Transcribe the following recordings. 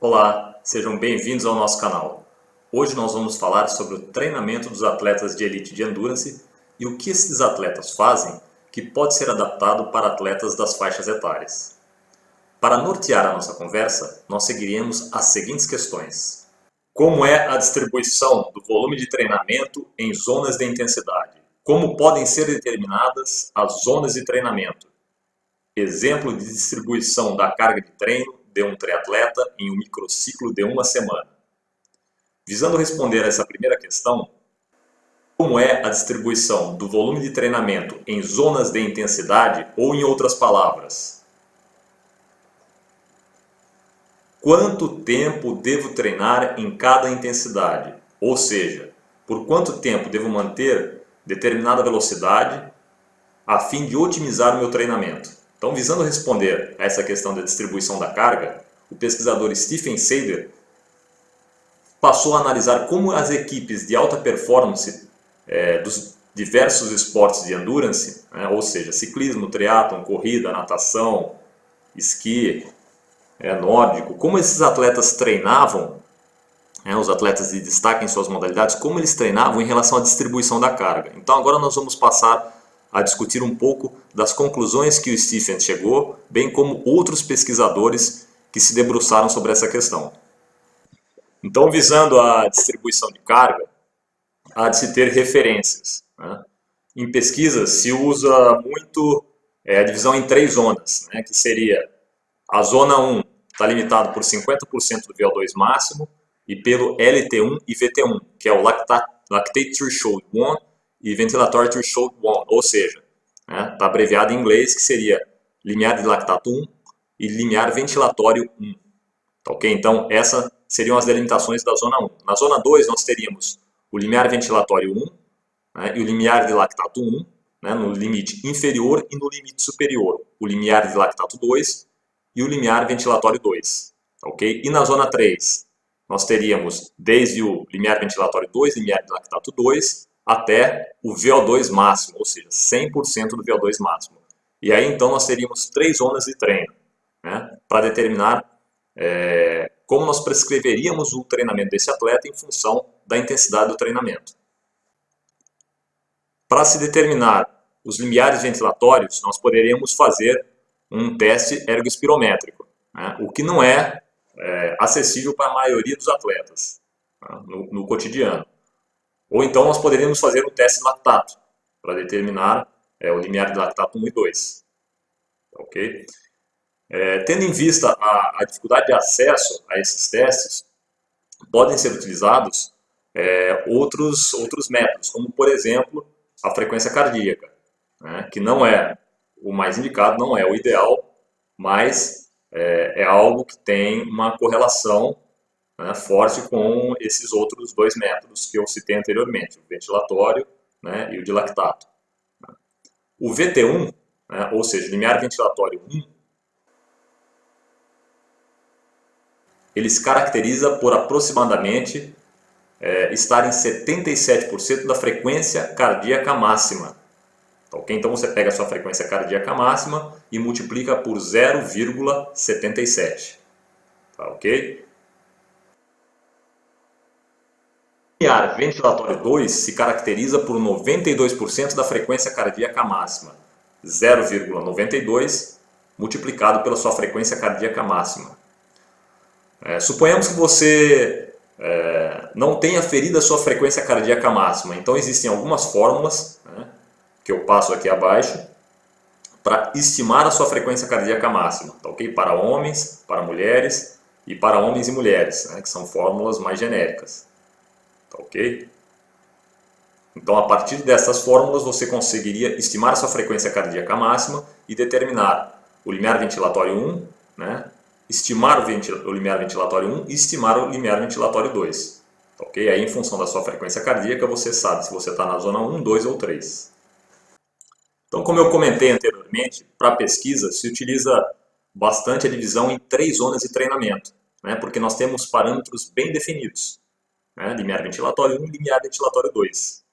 Olá, sejam bem-vindos ao nosso canal. Hoje nós vamos falar sobre o treinamento dos atletas de elite de Endurance e o que esses atletas fazem que pode ser adaptado para atletas das faixas etárias. Para nortear a nossa conversa, nós seguiremos as seguintes questões. Como é a distribuição do volume de treinamento em zonas de intensidade? Como podem ser determinadas as zonas de treinamento? Exemplo de distribuição da carga de treino de um triatleta em um microciclo de uma semana. Visando responder a essa primeira questão, como é a distribuição do volume de treinamento em zonas de intensidade, ou em outras palavras, quanto tempo devo treinar em cada intensidade? Ou seja, por quanto tempo devo manter determinada velocidade a fim de otimizar o meu treinamento? Então, visando responder a essa questão da distribuição da carga, o pesquisador Stephen Seiler passou a analisar como as equipes de alta performance dos diversos esportes de endurance, ou seja, ciclismo, triatlon, corrida, natação, esqui, nórdico, como esses atletas treinavam, os atletas de destaque em suas modalidades, como eles treinavam em relação à distribuição da carga. Então agora nós vamos passar a discutir um pouco das conclusões que o Stephen chegou, bem como outros pesquisadores que se debruçaram sobre essa questão. Então, visando a distribuição de carga, há de se ter referências. Em pesquisa se usa muito a divisão em 3 zonas, que seria a zona 1 está limitado por 50% do VO2 máximo e pelo LT1 e VT1, que é o Lactate Threshold 1 e Ventilatory Threshold 1, ou seja, está abreviado em inglês, que seria limiar de lactato 1 e limiar ventilatório 1. Tá, ok? Então, essas seriam as delimitações da zona 1. Na zona 2, nós teríamos o limiar ventilatório 1 e o limiar de lactato 1, no limite inferior e no limite superior, o limiar de lactato 2 e o limiar ventilatório 2. Tá, ok? E na zona 3, nós teríamos desde o limiar ventilatório 2, limiar de lactato 2, até o VO2 máximo, ou seja, 100% do VO2 máximo. E aí então nós teríamos 3 zonas de treino, para determinar como nós prescreveríamos o treinamento desse atleta em função da intensidade do treinamento. Para se determinar os limiares ventilatórios, nós poderíamos fazer um teste ergospirométrico, o que não é acessível para a maioria dos atletas no cotidiano. Ou então nós poderíamos fazer um teste de lactato, para determinar o limiar de lactato 1 e 2. Ok? Tendo em vista a dificuldade de acesso a esses testes, podem ser utilizados outros métodos, como por exemplo a frequência cardíaca, que não é o mais indicado, não é o ideal, mas é algo que tem uma correlação forte com esses outros 2 métodos que eu citei anteriormente, o ventilatório e o de lactato. O VT1, ou seja, limiar ventilatório 1, ele se caracteriza por aproximadamente estar em 77% da frequência cardíaca máxima. Okay? Então você pega a sua frequência cardíaca máxima e multiplica por 0,77. Tá, ok? O limiar ventilatório 2 se caracteriza por 92% da frequência cardíaca máxima. 0,92 multiplicado pela sua frequência cardíaca máxima. Suponhamos que você não tenha ferido a sua frequência cardíaca máxima. Então existem algumas fórmulas, que eu passo aqui abaixo, para estimar a sua frequência cardíaca máxima, tá, ok? Para homens, para mulheres e para homens e mulheres, que são fórmulas mais genéricas. Tá, ok? Então, a partir dessas fórmulas, você conseguiria estimar a sua frequência cardíaca máxima e determinar o limiar ventilatório 1, estimar o limiar ventilatório 1 e estimar o limiar ventilatório 2. Tá, ok? Aí, em função da sua frequência cardíaca, você sabe se você está na zona 1, 2 ou 3. Então, como eu comentei anteriormente, para a pesquisa se utiliza bastante a divisão em 3 zonas de treinamento, porque nós temos parâmetros bem definidos. Limiar ventilatório 1 e limiar ventilatório 2.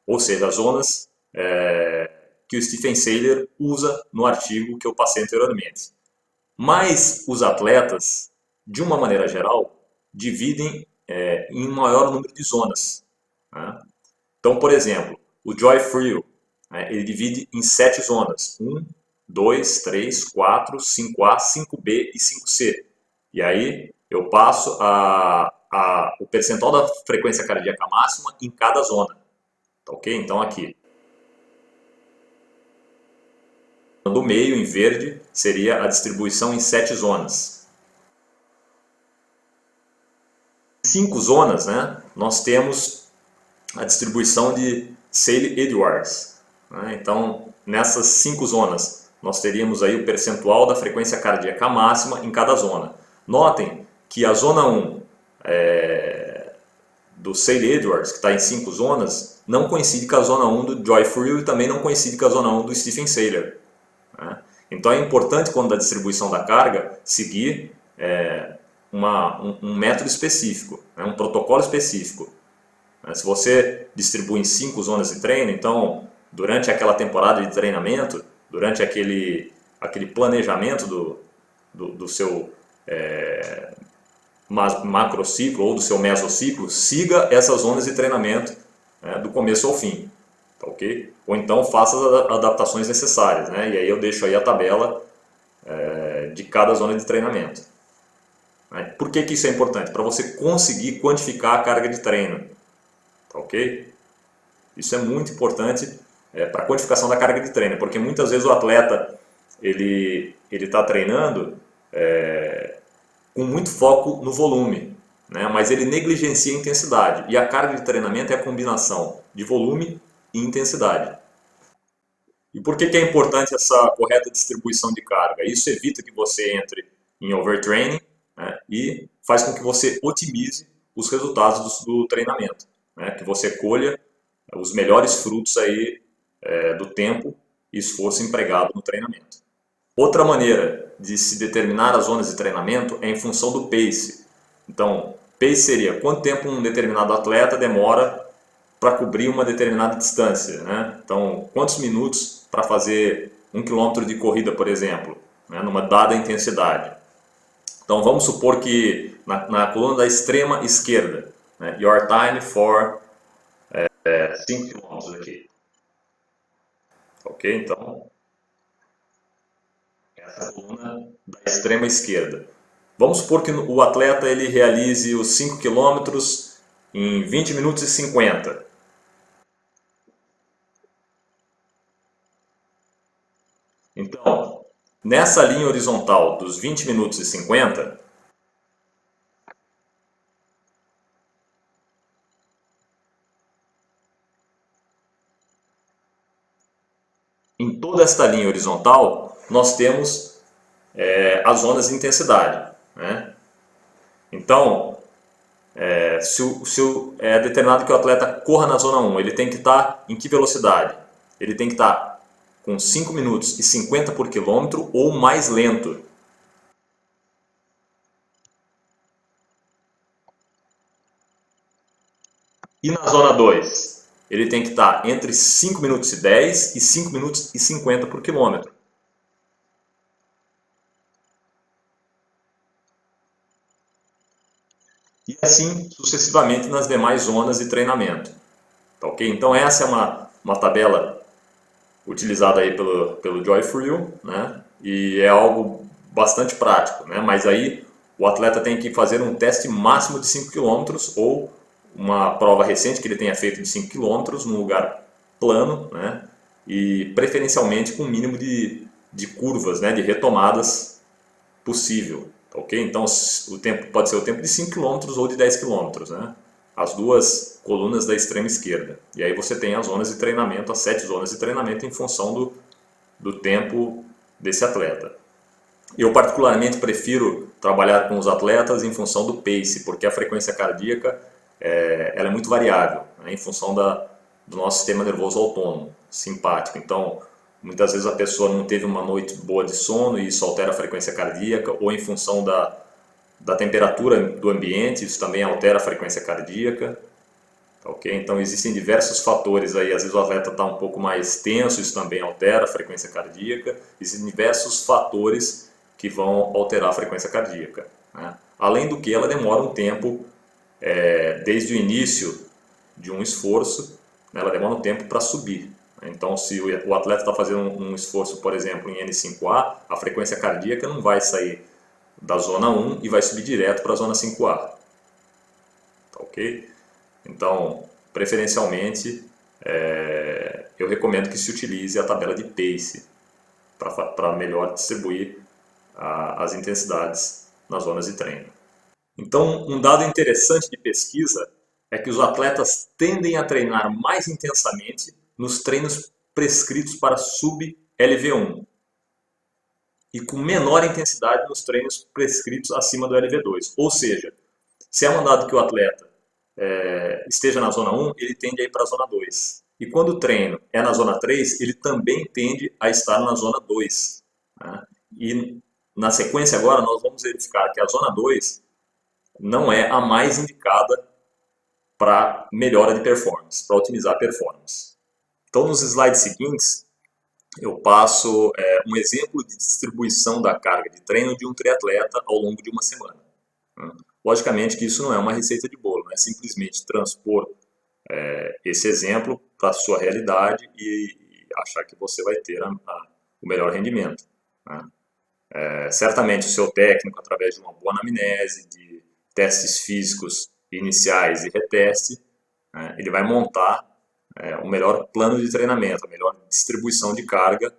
Ou seja, as zonas que o Stephen Seiler usa no artigo que eu passei anteriormente. Mas os atletas, de uma maneira geral, dividem em um maior número de zonas, né? Então, por exemplo, o Joy Friel, né, ele divide em 7 zonas: 1, 2, 3, 4, 5A, 5B e 5C. E aí eu passo o percentual da frequência cardíaca máxima em cada zona. Tá ok? Então aqui, do meio, em verde, seria a distribuição em 7 zonas. 5 zonas, né, nós temos a distribuição de Cayley-Edwards, né? Então, nessas 5 zonas, nós teríamos aí o percentual da frequência cardíaca máxima em cada zona. Notem que a zona 1 do Cayley-Edwards, que está em 5 zonas, não coincide com a zona 1 do Joy Friel e também não coincide com a zona 1 do Stephen Saylor, né? Então é importante, quando da distribuição da carga, seguir um método específico, né? Um protocolo específico. Se você distribui em 5 zonas de treino, então durante aquela temporada de treinamento, durante aquele planejamento do seu macrociclo ou do seu mesociclo, siga essas zonas de treinamento, né, do começo ao fim. Tá, ok? Ou então faça as adaptações necessárias, né? E aí eu deixo aí a tabela de cada zona de treinamento. Por que isso é importante? Para você conseguir quantificar a carga de treino. Tá, ok? Isso é muito importante para a quantificação da carga de treino, porque muitas vezes o atleta ele está treinando com muito foco no volume, né? Mas ele negligencia a intensidade. E a carga de treinamento é a combinação de volume e intensidade. E por que é importante essa correta distribuição de carga? Isso evita que você entre em overtraining, né? E faz com que você otimize os resultados do treinamento, né? Que você colha os melhores frutos aí do tempo e esforço empregado no treinamento. Outra maneira de se determinar as zonas de treinamento é em função do pace. Então, pace seria quanto tempo um determinado atleta demora para cobrir uma determinada distância, né? Então, quantos minutos para fazer 1 km de corrida, por exemplo, né? Numa dada intensidade. Então, vamos supor que na coluna da extrema esquerda, né? Your time for 5 km aqui. Ok? Então, essa coluna da extrema esquerda. Vamos supor que o atleta ele realize os 5 km em 20 minutos e 50. Então, nessa linha horizontal dos 20 minutos e 50, em toda esta linha horizontal, nós temos as zonas de intensidade, né? Então, se é determinado que o atleta corra na zona 1, ele tem que estar em que velocidade? Ele tem que estar com 5 minutos e 50 por quilômetro ou mais lento. E na zona 2, ele tem que estar entre 5 minutos e 10 e 5 minutos e 50 por quilômetro. E assim sucessivamente nas demais zonas de treinamento. Tá, ok? Então essa é uma tabela utilizada aí pelo Joy Friel, né? E é algo bastante prático, né? Mas aí o atleta tem que fazer um teste máximo de 5 km ou uma prova recente que ele tenha feito de 5 km num lugar plano, né? E preferencialmente com o mínimo de curvas, né? De retomadas possível. Tá, ok? Então o tempo pode ser o tempo de 5 km ou de 10 km, né? As duas colunas da extrema esquerda. E aí você tem as zonas de treinamento, as 7 zonas de treinamento em função do tempo desse atleta. Eu particularmente prefiro trabalhar com os atletas em função do pace, porque a frequência cardíaca ela é muito variável, né, em função do nosso sistema nervoso autônomo, simpático. Então, muitas vezes a pessoa não teve uma noite boa de sono e isso altera a frequência cardíaca, ou em função da temperatura do ambiente, isso também altera a frequência cardíaca. Ok? Então existem diversos fatores aí, às vezes o atleta está um pouco mais tenso, isso também altera a frequência cardíaca. Existem diversos fatores que vão alterar a frequência cardíaca, né? Além do que ela demora um tempo, desde o início de um esforço, né, ela demora um tempo para subir. Então, se o atleta está fazendo um esforço, por exemplo, em N5A, a frequência cardíaca não vai sair da zona 1 e vai subir direto para a zona 5A. Tá ok? Então, preferencialmente, eu recomendo que se utilize a tabela de pace para melhor distribuir as intensidades nas zonas de treino. Então, um dado interessante de pesquisa é que os atletas tendem a treinar mais intensamente nos treinos prescritos para sub-LV1 e com menor intensidade nos treinos prescritos acima do LV2. Ou seja, se é mandado que o atleta esteja na zona 1, ele tende a ir para a zona 2. E quando o treino é na zona 3, ele também tende a estar na zona 2. Né? E na sequência agora nós vamos verificar que a zona 2 não é a mais indicada para melhora de performance, para otimizar a performance. Então, nos slides seguintes, eu passo um exemplo de distribuição da carga de treino de um triatleta ao longo de uma semana. Logicamente que isso não é uma receita de bolo, não é simplesmente transpor esse exemplo para a sua realidade e achar que você vai ter o melhor rendimento. Né? Certamente o seu técnico, através de uma boa anamnese, de testes físicos iniciais e reteste, ele vai montar o melhor plano de treinamento, a melhor distribuição de carga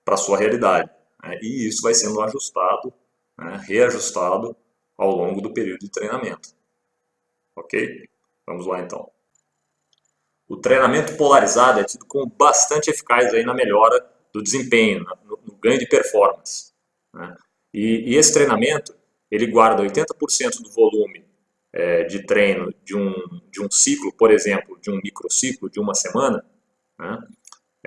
para a sua realidade. E isso vai sendo ajustado, reajustado ao longo do período de treinamento. Ok? Vamos lá então. O treinamento polarizado é tido como bastante eficaz aí na melhora do desempenho, no ganho de performance. Né? E esse treinamento, ele guarda 80% do volume de treino de um ciclo, por exemplo, de um microciclo de uma semana, né?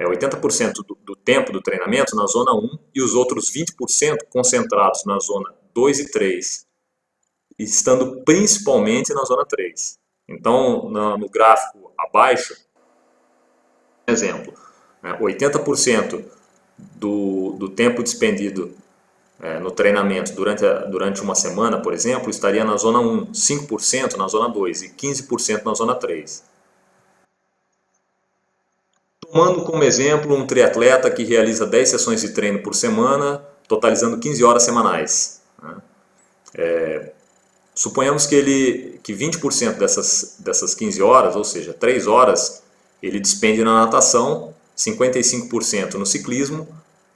80% do tempo do treinamento na zona 1 e os outros 20% concentrados na zona 2 e 3, estando principalmente na zona 3. Então, no gráfico abaixo, exemplo, 80% do tempo despendido no treinamento durante uma semana, por exemplo, estaria na zona 1, 5% na zona 2 e 15% na zona 3. Tomando como exemplo um triatleta que realiza 10 sessões de treino por semana, totalizando 15 horas semanais. Suponhamos que 20% dessas 15 horas, ou seja, 3 horas, ele despende na natação, 55% no ciclismo,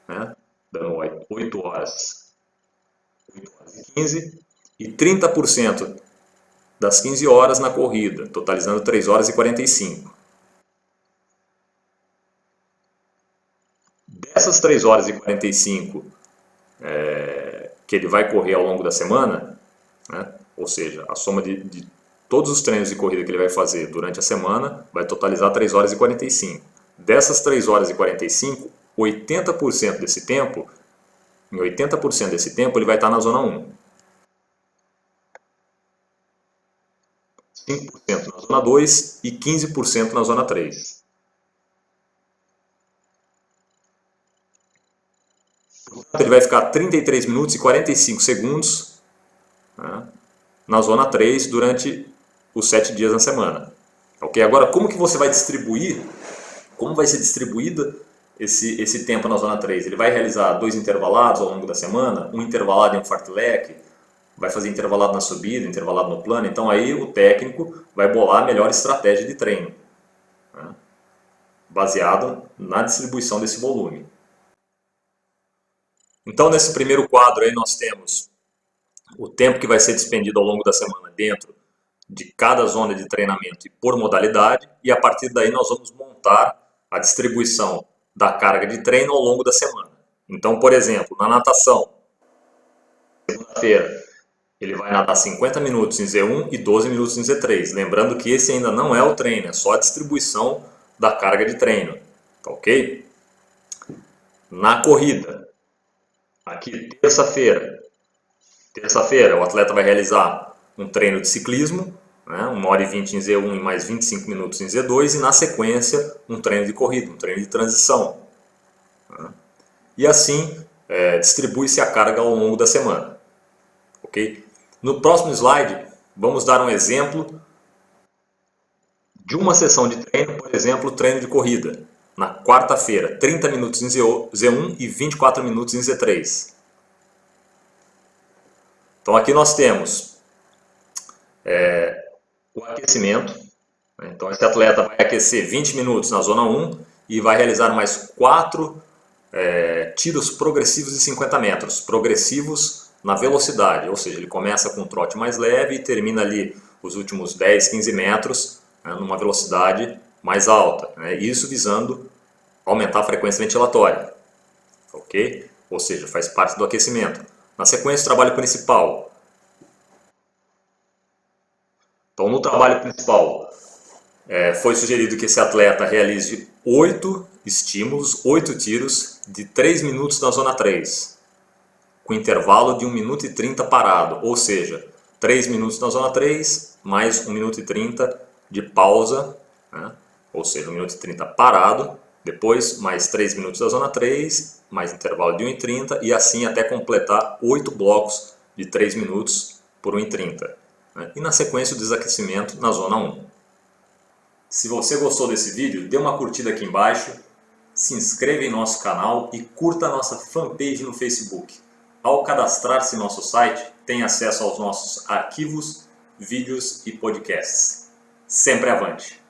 né, dando 8 horas e 15, e 30% das 15 horas na corrida, totalizando 3 horas e 45. Dessas 3 horas e 45 que ele vai correr ao longo da semana, né, ou seja, a soma de todos os treinos de corrida que ele vai fazer durante a semana vai totalizar 3 horas e 45. Dessas 3 horas e 45, 80% desse tempo, em 80% desse tempo ele vai estar na zona 1. 5% na zona 2 e 15% na zona 3. Portanto, ele vai ficar 33 minutos e 45 segundos, né, na zona 3 durante os 7 dias na semana. Ok? Agora, como que você vai distribuir, como vai ser distribuído esse tempo na zona 3? Ele vai realizar 2 intervalados ao longo da semana, um intervalado em um fartlek, vai fazer intervalado na subida, intervalado no plano. Então aí o técnico vai bolar a melhor estratégia de treino, né, baseado na distribuição desse volume. Então nesse primeiro quadro aí nós temos o tempo que vai ser despendido ao longo da semana dentro de cada zona de treinamento e por modalidade, e a partir daí nós vamos montar a distribuição da carga de treino ao longo da semana. Então, por exemplo, na natação, segunda-feira, ele vai nadar 50 minutos em Z1 e 12 minutos em Z3. Lembrando que esse ainda não é o treino, é só a distribuição da carga de treino. Tá ok? Na corrida, aqui terça-feira, o atleta vai realizar um treino de ciclismo, né, 1h20 em Z1 e mais 25 minutos em Z2, e na sequência um treino de corrida, um treino de transição. Né? E assim distribui-se a carga ao longo da semana. Ok? No próximo slide, vamos dar um exemplo de uma sessão de treino, por exemplo, treino de corrida. Na quarta-feira, 30 minutos em Z1 e 24 minutos em Z3. Então aqui nós temos o aquecimento. Então esse atleta vai aquecer 20 minutos na zona 1 e vai realizar mais 4 tiros progressivos de 50 metros. Progressivos na velocidade, ou seja, ele começa com um trote mais leve e termina ali os últimos 10, 15 metros numa velocidade mais alta. Isso visando aumentar a frequência ventilatória. Ok? Ou seja, faz parte do aquecimento. Na sequência, o trabalho principal. Então, no trabalho principal, foi sugerido que esse atleta realize 8 estímulos, 8 tiros de 3 minutos na zona 3, com intervalo de 1 minuto e 30 parado, ou seja, 3 minutos na zona 3, mais 1 minuto e 30 de pausa, ou seja, 1 minuto e 30 parado, depois mais 3 minutos da zona 3, mais intervalo de 1 e 30 e assim até completar 8 blocos de 3 minutos por 1 e 30. E na sequência o desaquecimento na zona 1. Se você gostou desse vídeo, dê uma curtida aqui embaixo, se inscreva em nosso canal e curta a nossa fanpage no Facebook. Ao cadastrar-se em nosso site, tem acesso aos nossos arquivos, vídeos e podcasts. Sempre avante!